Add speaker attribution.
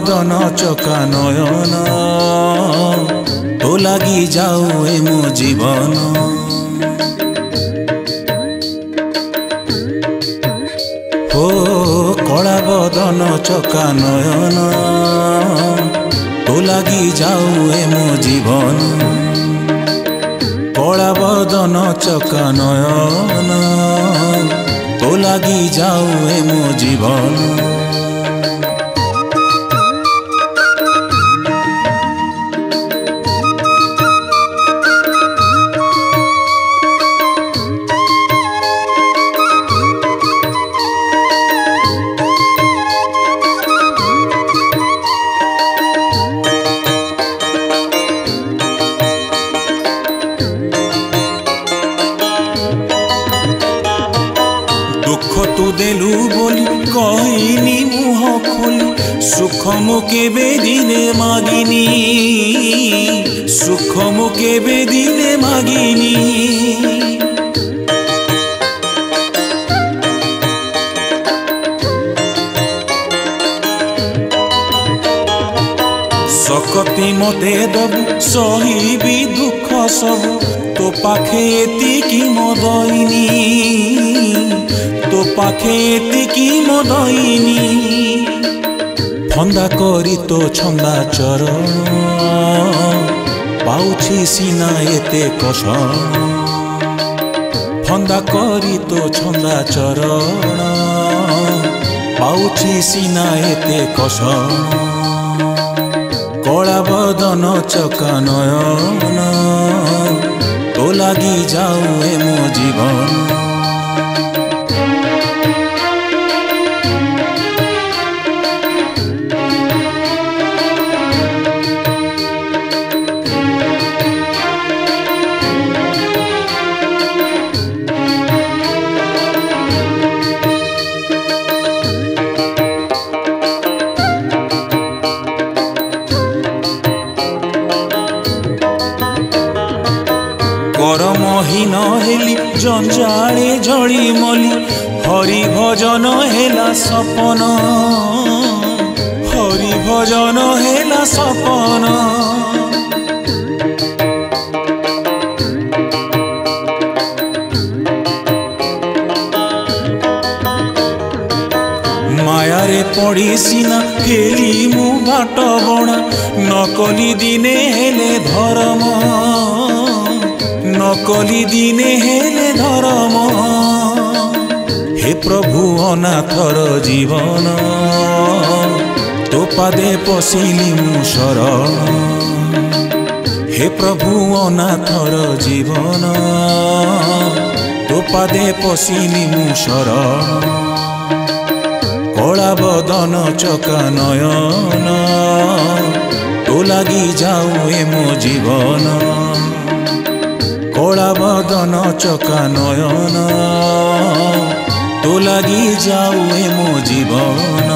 Speaker 1: बदन चका नयन तो लगी जाऊ ए मो जीवन हो कला बदन चका नयन तो लगी जाऊ ए मो जीवन कला बदन चका नयन तो लगी जाऊ ए मो जीवन दुख तू देलु बोली कहनी मुह खोली सुख मुके बेदिने मागिनी सुख मुके बेदिने मागिनी सकती मते दबु सहीबी दुख सबु तो पाखे एतिकी मदइनी तो पाखे एतिकी मदइनी फंदा करी तो छंदा चरण पाउछि सीना एते कषण फंदा करी तो छंदा चरण पाउछि सीना एते कषण कला बदन चका नयन तो लगी जाऊ ए मो जीवन करमहीन हेली जंजाले झड़ी मली हरि भजन हेला सपन हरि भजन हेला सपन मायारे पड़ी सीना फेली मु बाट बणा नकली दिने हेले धर्म नकली दिने हेले धर्म हे प्रभु अनाथर जीवन तो पादे पशिली मु शरण हे प्रभु अनाथर जीवन तो पादे पशिली मु शरण कला बदन चका नयन तो लगी जाऊ ए मो जीवन कला बदन चका नयन तो लगी जाऊ ए मो जीवन।